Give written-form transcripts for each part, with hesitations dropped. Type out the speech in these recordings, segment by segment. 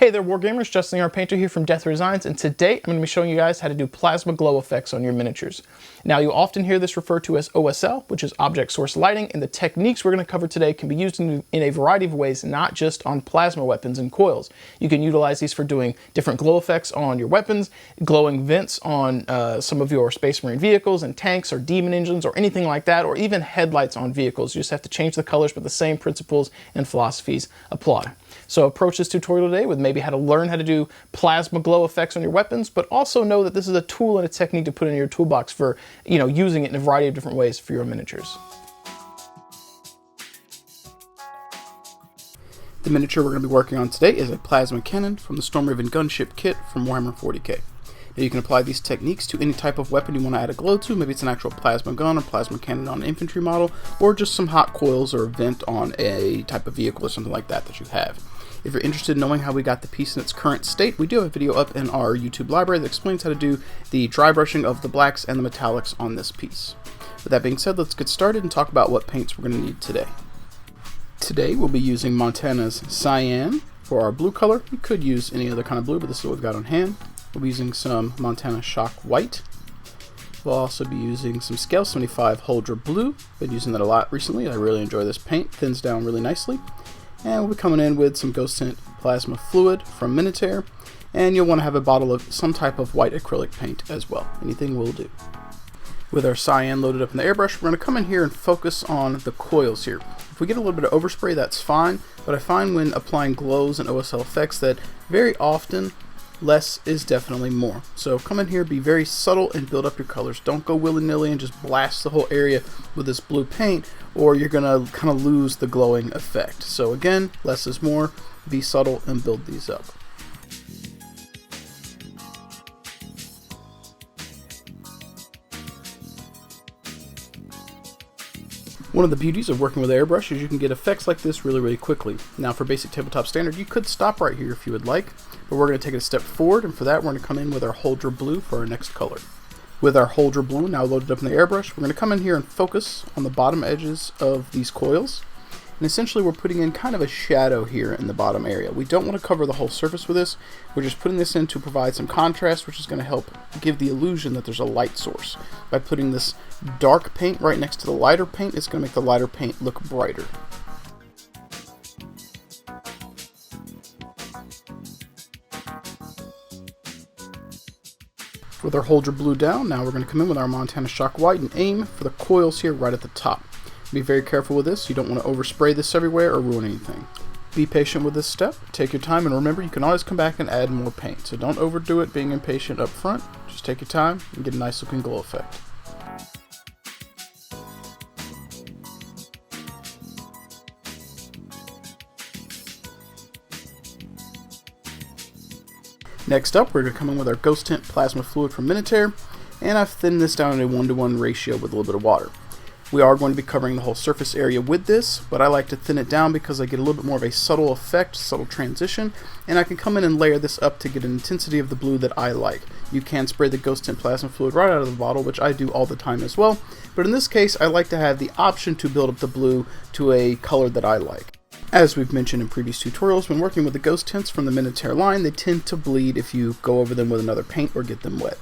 Hey there, Wargamers, Justin our Painter here from Death Resigns, and today I'm going to be showing you guys how to do plasma glow effects on your miniatures. Now, you often hear this referred to as OSL, which is Object Source Lighting, and the techniques we're going to cover today can be used in a variety of ways, not just on plasma weapons and coils. You can utilize these for doing different glow effects on your weapons, glowing vents on some of your Space Marine vehicles and tanks or demon engines or anything like that, or even headlights on vehicles. You just have to change the colors, but the same principles and philosophies apply. So approach this tutorial today with maybe how to learn how to do plasma glow effects on your weapons, but also know that this is a tool and a technique to put in your toolbox for, using it in a variety of different ways for your miniatures. The miniature we're going to be working on today is a plasma cannon from the Stormraven gunship kit from Warhammer 40k. Now you can apply these techniques to any type of weapon you want to add a glow to. Maybe it's an actual plasma gun or plasma cannon on an infantry model, or just some hot coils or a vent on a type of vehicle or something like that that you have. If you're interested in knowing how we got the piece in its current state, we do have a video up in our YouTube library that explains how to do the dry brushing of the blacks and the metallics on this piece. With that being said, let's get started and talk about what paints we're going to need today. Today we'll be using Montana's Cyan for our blue color. You could use any other kind of blue, but this is what we've got on hand. We'll be using some Montana Shock White. We'll also be using some Scale 75 Huldra Blue. Been using that a lot recently. I really enjoy this paint. Thins down really nicely. And we'll be coming in with some Ghost Tint Plasma Fluid from Minotaur. And you'll want to have a bottle of some type of white acrylic paint as well. Anything will do. With our cyan loaded up in the airbrush, we're going to come in here and focus on the coils here. If we get a little bit of overspray, that's fine. But I find when applying glows and OSL effects that very often less is definitely more. So come in here, be very subtle, and build up your colors. Don't go willy-nilly and just blast the whole area with this blue paint, or you're gonna kind of lose the glowing effect. So again, less is more. Be subtle and build these up. One of the beauties of working with airbrush is you can get effects like this really quickly. Now for basic tabletop standard, you could stop right here if you would like, but we're going to take it a step forward, and for that we're going to come in with our Huldra Blue for our next color. With our Huldra Blue now loaded up in the airbrush, we're going to come in here and focus on the bottom edges of these coils. And essentially we're putting in kind of a shadow here in the bottom area. We don't want to cover the whole surface with this. We're just putting this in to provide some contrast, which is going to help give the illusion that there's a light source. By putting this dark paint right next to the lighter paint, it's going to make the lighter paint look brighter. With our Huldra Blue down, now we're going to come in with our Montana Shock White and aim for the coils here right at the top. Be very careful with this. You don't want to overspray this everywhere or ruin anything. Be patient with this step. Take your time, and remember, you can always come back and add more paint. So don't overdo it being impatient up front. Just take your time and get a nice looking glow effect. Next up, we're going to come in with our Ghost Tint Plasma Fluid from Minotaur, and I've thinned this down in a 1:1 ratio with a little bit of water. We are going to be covering the whole surface area with this, but I like to thin it down because I get a little bit more of a subtle effect, subtle transition, and I can come in and layer this up to get an intensity of the blue that I like. You can spray the Ghost Tint Plasma Fluid right out of the bottle, which I do all the time as well, but in this case I like to have the option to build up the blue to a color that I like. As we've mentioned in previous tutorials, when working with the Ghost Tints from the Minotaur line, they tend to bleed if you go over them with another paint or get them wet.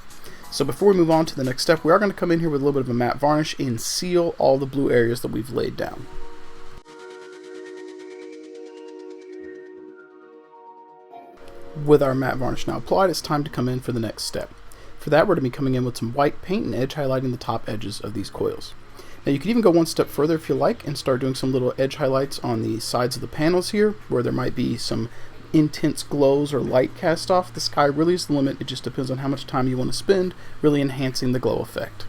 So before we move on to the next step, we are going to come in here with a little bit of a matte varnish and seal all the blue areas that we've laid down. With our matte varnish now applied, it's time to come in for the next step. For that, we're going to be coming in with some white paint and edge highlighting the top edges of these coils. Now you could even go one step further if you like and start doing some little edge highlights on the sides of the panels here, where there might be some intense glows or light cast off. The sky really is the limit. It just depends on how much time you want to spend really enhancing the glow effect.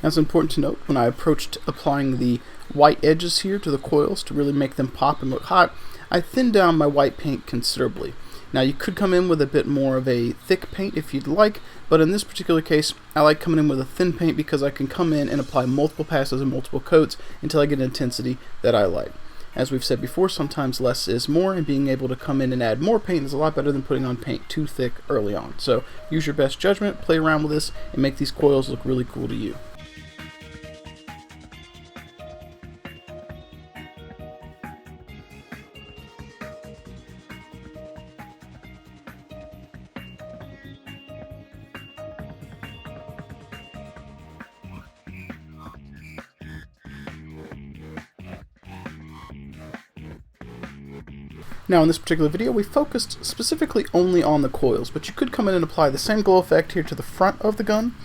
Now it's important to note, when I approached applying the white edges here to the coils to really make them pop and look hot, I thinned down my white paint considerably. Now you could come in with a bit more of a thick paint if you'd like, but in this particular case I like coming in with a thin paint because I can come in and apply multiple passes and multiple coats until I get an intensity that I like. As we've said before, sometimes less is more, and being able to come in and add more paint is a lot better than putting on paint too thick early on. So use your best judgment, play around with this, and make these coils look really cool to you. Now in this particular video we focused specifically only on the coils, but you could come in and apply the same glow effect here to the front of the gun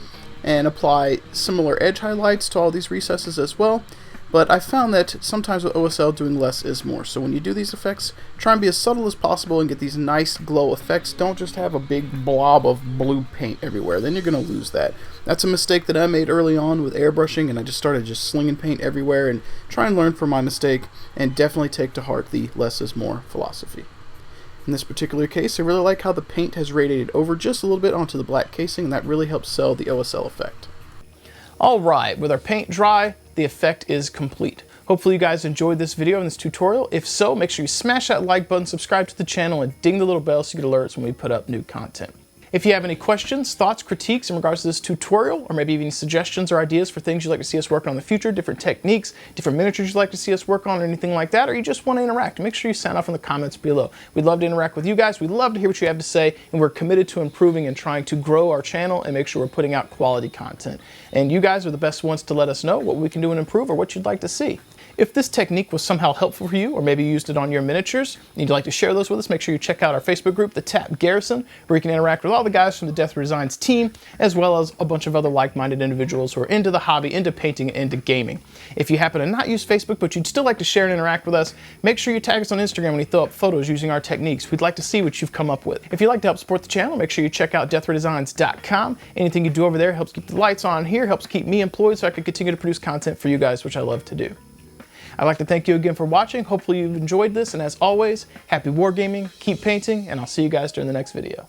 and apply similar edge highlights to all these recesses as well. But I found that sometimes with OSL doing less is more. So when you do these effects, try and be as subtle as possible and get these nice glow effects. Don't just have a big blob of blue paint everywhere. Then you're going to lose that. That's a mistake that I made early on with airbrushing, and I just started slinging paint everywhere, and try and learn from my mistake and definitely take to heart the less is more philosophy. In this particular case, I really like how the paint has radiated over just a little bit onto the black casing, and that really helps sell the OSL effect. Alright, with our paint dry, the effect is complete. Hopefully you guys enjoyed this video and this tutorial. If so, make sure you smash that like button, subscribe to the channel, and ding the little bell so you get alerts when we put up new content. If you have any questions, thoughts, critiques in regards to this tutorial, or maybe even suggestions or ideas for things you'd like to see us work on in the future, different techniques, different miniatures you'd like to see us work on, or anything like that, or you just want to interact, make sure you sign off in the comments below. We'd love to interact with you guys. We'd love to hear what you have to say, and we're committed to improving and trying to grow our channel and make sure we're putting out quality content. And you guys are the best ones to let us know what we can do and improve or what you'd like to see. If this technique was somehow helpful for you, or maybe you used it on your miniatures, and you'd like to share those with us, make sure you check out our Facebook group, the TAP Garrison, where you can interact with all the guys from the Death Resigns team, as well as a bunch of other like-minded individuals who are into the hobby, into painting, and into gaming. If you happen to not use Facebook, but you'd still like to share and interact with us, make sure you tag us on Instagram when you throw up photos using our techniques. We'd like to see what you've come up with. If you'd like to help support the channel, make sure you check out deathredesigns.com. Anything you do over there helps keep the lights on here, helps keep me employed so I can continue to produce content for you guys, which I love to do. I'd like to thank you again for watching. Hopefully you've enjoyed this, and as always, happy wargaming, keep painting, and I'll see you guys during the next video.